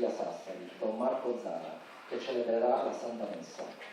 via Sassari, Don Marco Zara, che celebrerà la Santa Messa.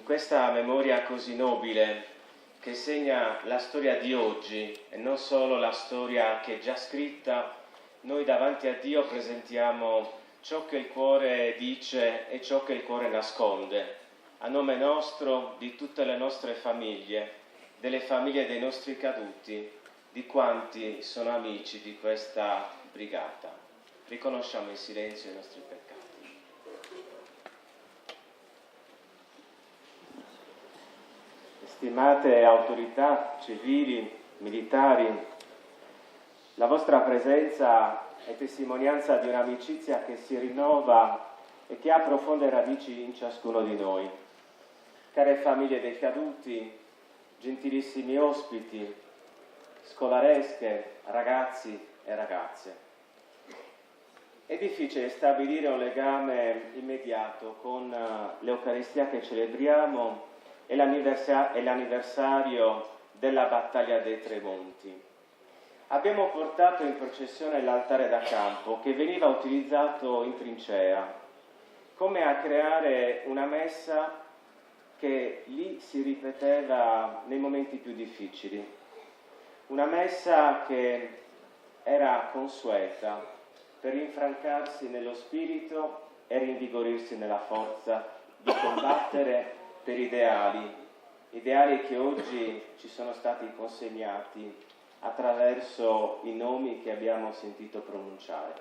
Questa memoria così nobile che segna la storia di oggi e non solo la storia che è già scritta, noi davanti a Dio presentiamo ciò che il cuore dice e ciò che il cuore nasconde, a nome nostro, di tutte le nostre famiglie, delle famiglie dei nostri caduti, di quanti sono amici di questa brigata. Riconosciamo in silenzio i nostri peccati. Stimate autorità civili, militari, la vostra presenza è testimonianza di un'amicizia che si rinnova e che ha profonde radici in ciascuno di noi. Care famiglie dei caduti, gentilissimi ospiti, scolaresche, ragazzi e ragazze. È difficile stabilire un legame immediato con l'Eucaristia che celebriamo e l'anniversario della battaglia dei Tremonti. Abbiamo portato in processione l'altare da campo che veniva utilizzato in trincea, come a creare una messa che lì si ripeteva nei momenti più difficili. Una messa che era consueta per rinfrancarsi nello spirito e rinvigorirsi nella forza di combattere per ideali che oggi ci sono stati consegnati attraverso i nomi che abbiamo sentito pronunciare.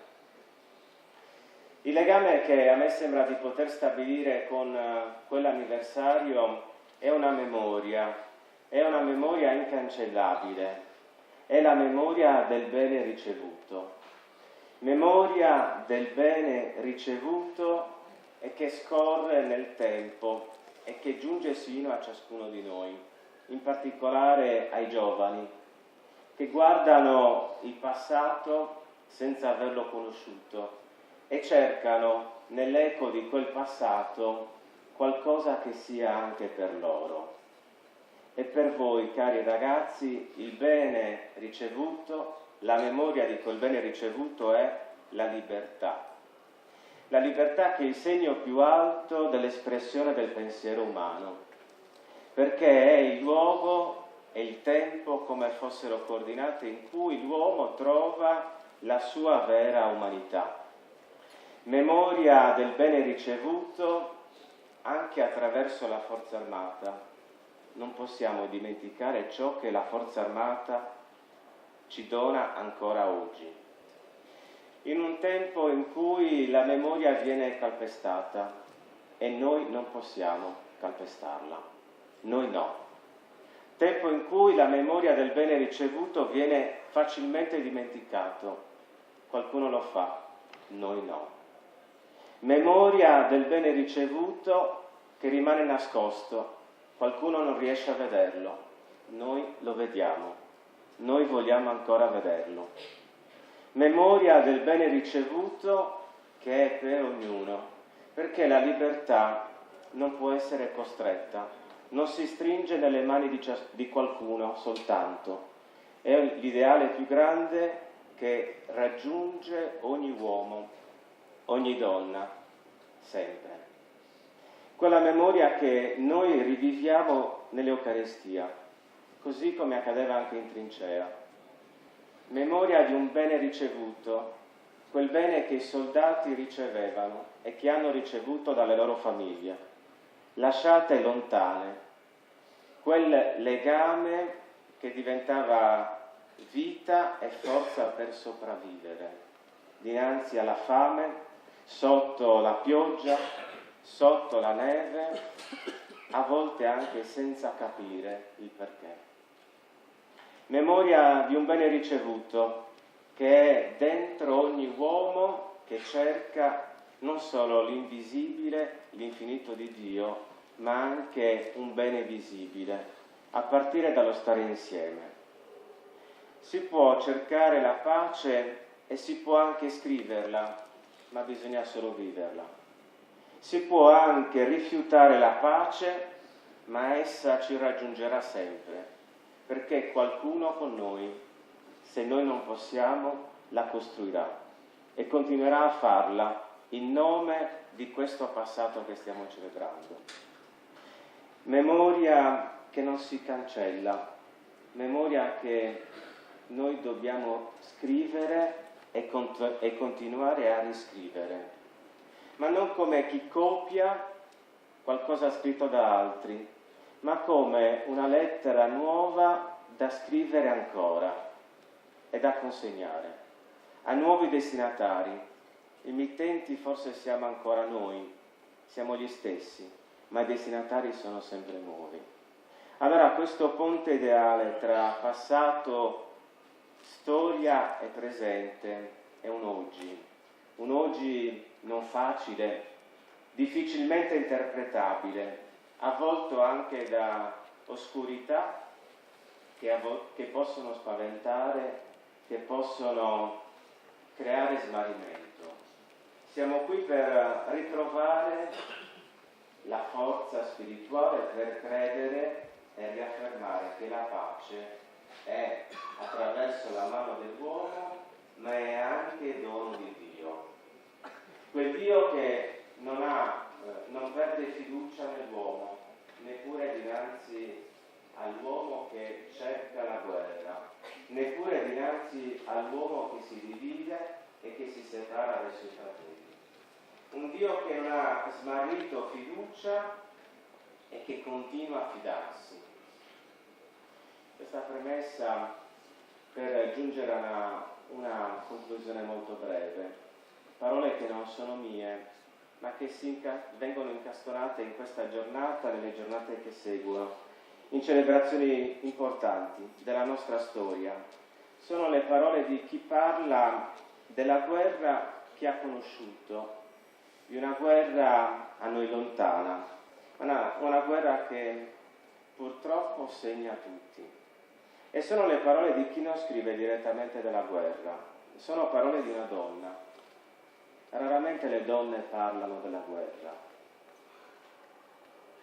Il legame che a me sembra di poter stabilire con quell'anniversario è una memoria incancellabile, è la memoria del bene ricevuto. Memoria del bene ricevuto e che scorre nel tempo e che giunge sino a ciascuno di noi, in particolare ai giovani, che guardano il passato senza averlo conosciuto e cercano nell'eco di quel passato qualcosa che sia anche per loro. E per voi, cari ragazzi, il bene ricevuto, la memoria di quel bene ricevuto è la libertà. La libertà che è il segno più alto dell'espressione del pensiero umano, perché è il luogo e il tempo come fossero coordinate in cui l'uomo trova la sua vera umanità. Memoria del bene ricevuto anche attraverso la forza armata. Non possiamo dimenticare ciò che la forza armata ci dona ancora oggi. In un tempo in cui la memoria viene calpestata e noi non possiamo calpestarla, noi no. Tempo in cui la memoria del bene ricevuto viene facilmente dimenticato, qualcuno lo fa, noi no. Memoria del bene ricevuto che rimane nascosto, qualcuno non riesce a vederlo, noi lo vediamo, noi vogliamo ancora vederlo. Memoria del bene ricevuto che è per ognuno, perché la libertà non può essere costretta, non si stringe nelle mani di qualcuno soltanto, è l'ideale più grande che raggiunge ogni uomo, ogni donna, sempre. Quella memoria che noi riviviamo nell'Eucaristia, così come accadeva anche in trincea. Memoria di un bene ricevuto, quel bene che i soldati ricevevano e che hanno ricevuto dalle loro famiglie, lasciate lontane, quel legame che diventava vita e forza per sopravvivere, dinanzi alla fame, sotto la pioggia, sotto la neve, a volte anche senza capire il perché. Memoria di un bene ricevuto che è dentro ogni uomo che cerca non solo l'invisibile, l'infinito di Dio, ma anche un bene visibile, a partire dallo stare insieme. Si può cercare la pace e si può anche scriverla, ma bisogna solo viverla. Si può anche rifiutare la pace, ma essa ci raggiungerà sempre, perché qualcuno con noi, se noi non possiamo, la costruirà e continuerà a farla in nome di questo passato che stiamo celebrando. Memoria che non si cancella, memoria che noi dobbiamo scrivere e continuare a riscrivere, ma non come chi copia qualcosa scritto da altri, ma come una lettera nuova da scrivere ancora e da consegnare a nuovi destinatari. I mittenti forse siamo ancora noi, siamo gli stessi, ma i destinatari sono sempre nuovi. Allora questo ponte ideale tra passato, storia e presente è un oggi non facile, difficilmente interpretabile, avvolto anche da oscurità che possono spaventare, che possono creare smarrimento. Siamo qui per ritrovare la forza spirituale, per credere e riaffermare che la pace è attraverso la mano dell'uomo, ma è anche dono di Dio. Quel Dio che non perde fiducia nell'uomo, neppure dinanzi all'uomo che cerca la guerra, neppure dinanzi all'uomo che si divide e che si separa dai suoi fratelli. Un Dio che non ha smarrito fiducia e che continua a fidarsi. Questa premessa per giungere a una conclusione molto breve. Parole che non sono mie, ma che vengono incastonate in questa giornata, nelle giornate che seguono, in celebrazioni importanti della nostra storia. Sono le parole di chi parla della guerra che ha conosciuto, di una guerra a noi lontana, una guerra che purtroppo segna tutti. E sono le parole di chi non scrive direttamente della guerra, sono parole di una donna. Raramente le donne parlano della guerra.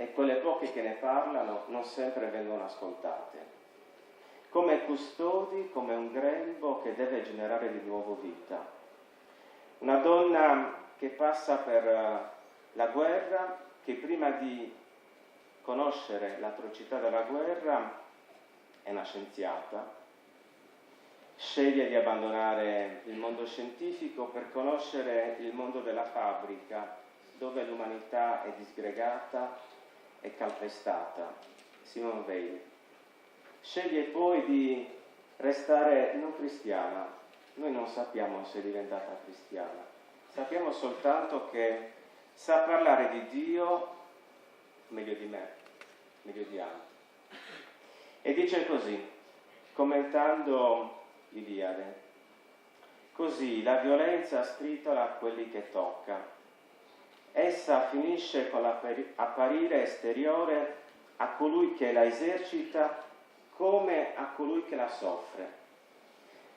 e quelle poche che ne parlano non sempre vengono ascoltate. Come custodi, come un grembo che deve generare di nuovo vita. Una donna che passa per la guerra, che prima di conoscere l'atrocità della guerra è una scienziata, sceglie di abbandonare il mondo scientifico per conoscere il mondo della fabbrica, dove l'umanità è disgregata e calpestata. Simone Weil. Sceglie poi di restare non cristiana. Noi non sappiamo se è diventata cristiana, sappiamo soltanto che sa parlare di Dio meglio di me, meglio di altri. E dice così, commentando Iliade: così la violenza stritola quelli che tocca. Essa finisce con l'apparire esteriore a colui che la esercita come a colui che la soffre.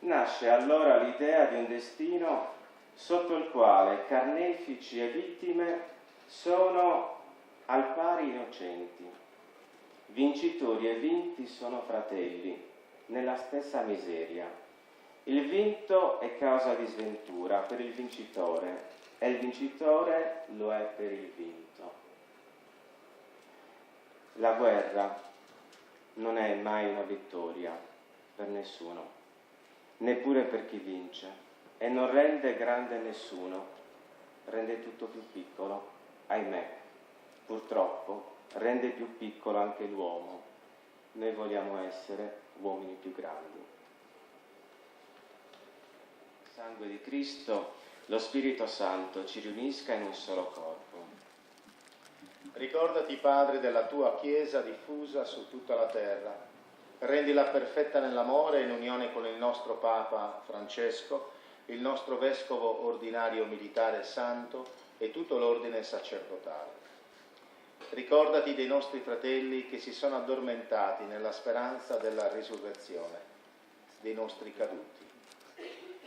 Nasce allora l'idea di un destino sotto il quale carnefici e vittime sono al pari innocenti. Vincitori e vinti sono fratelli, nella stessa miseria. Il vinto è causa di sventura per il vincitore e il vincitore lo è per il vinto. La guerra non è mai una vittoria per nessuno, neppure per chi vince, e non rende grande nessuno, rende tutto più piccolo, ahimè, purtroppo rende più piccolo anche l'uomo. Noi vogliamo essere uomini più grandi. Il sangue di Cristo, lo Spirito Santo ci riunisca in un solo corpo. Ricordati, Padre, della tua Chiesa diffusa su tutta la terra. Rendila perfetta nell'amore in unione con il nostro Papa Francesco, il nostro Vescovo ordinario militare santo e tutto l'ordine sacerdotale. Ricordati dei nostri fratelli che si sono addormentati nella speranza della risurrezione, dei nostri caduti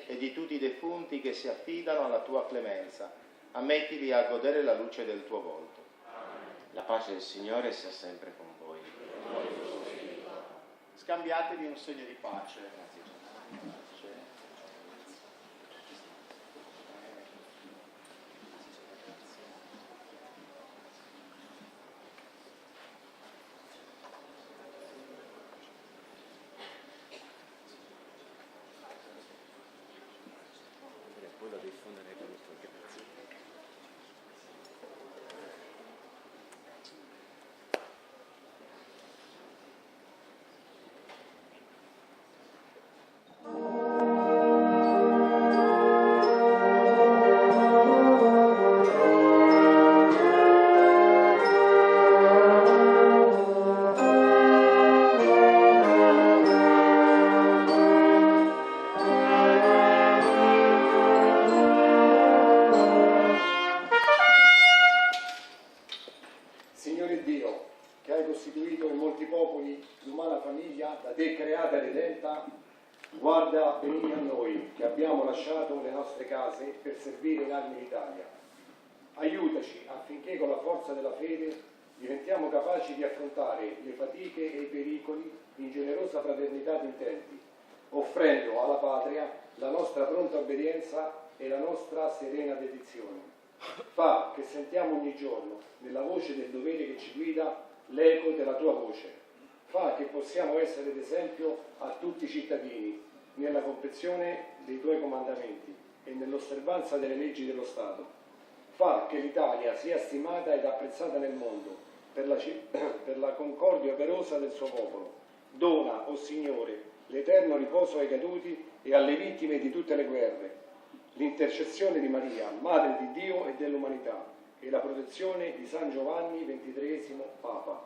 e di tutti i defunti che si affidano alla tua clemenza. Ammettili a godere la luce del tuo volto. La pace del Signore sia sempre con voi. Scambiatevi un segno di pace. Poi da diffondere con il tuo grazie. Signore Dio, che hai costituito in molti popoli l'umana famiglia da te creata e redenta, guarda benigno a noi che abbiamo lasciato le nostre case per servire in armi l'Italia. Aiutaci affinché con la forza della fede diventiamo capaci di affrontare le fatiche e i pericoli in generosa fraternità di intenti, offrendo alla patria la nostra pronta obbedienza e la nostra serena dedizione. Fa che sentiamo ogni giorno, nella voce del dovere che ci guida, l'eco della tua voce. Fa che possiamo essere d'esempio a tutti i cittadini nella comprensione dei tuoi comandamenti e nell'osservanza delle leggi dello Stato. Fa che l'Italia sia stimata ed apprezzata nel mondo per la concordia operosa del suo popolo. Dona, o Signore, l'eterno riposo ai caduti e alle vittime di tutte le guerre, l'intercessione di Maria, Madre di Dio e dell'umanità, e la protezione di San Giovanni XXIII Papa.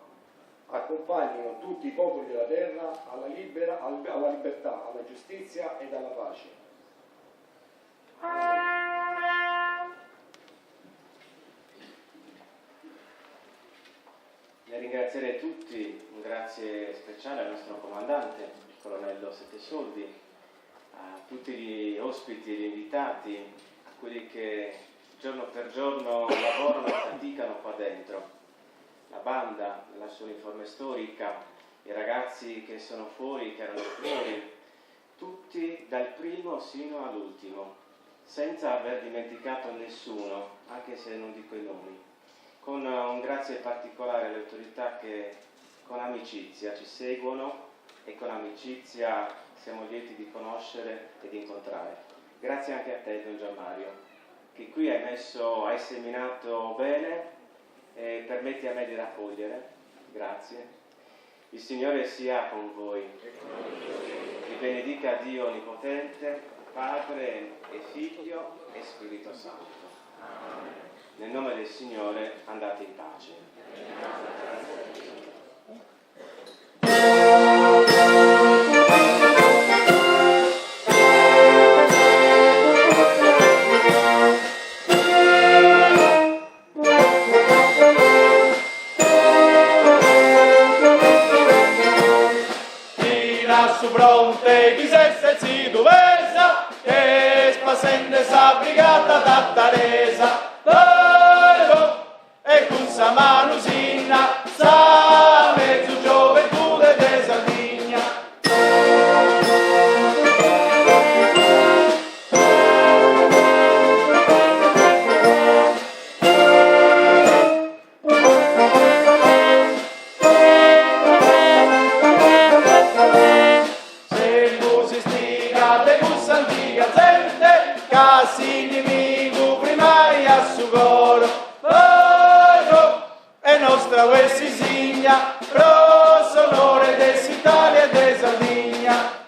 Accompagnino tutti i popoli della terra alla libertà, alla giustizia ed alla pace. Nel ringraziare tutti, un grazie speciale al nostro comandante, il colonnello Sette Soldi, a tutti gli ospiti e gli invitati, a quelli che giorno per giorno lavorano e faticano qua dentro. la banda, la sua uniforme storica, i ragazzi che sono fuori, che erano fuori, tutti dal primo sino all'ultimo, senza aver dimenticato nessuno, anche se non dico i nomi, con un grazie particolare alle autorità che con amicizia ci seguono e con amicizia siamo lieti di conoscere e di incontrare. Grazie anche a te, Don Gianmario, che qui hai seminato bene e permetti a me di raccogliere. Grazie. Il Signore sia con voi. Vi benedica Dio Onnipotente, Padre e Figlio e Spirito Santo. Nel nome del Signore andate in pace. Su fronte chi si duvesa che spasende sa brigata da Taresa e con sa manusinna sa mezzo gioventù de Sardegna. Casi inimigo primai a su coro e nostra uessi signa pro sonore dell'Italia e de Sardegna.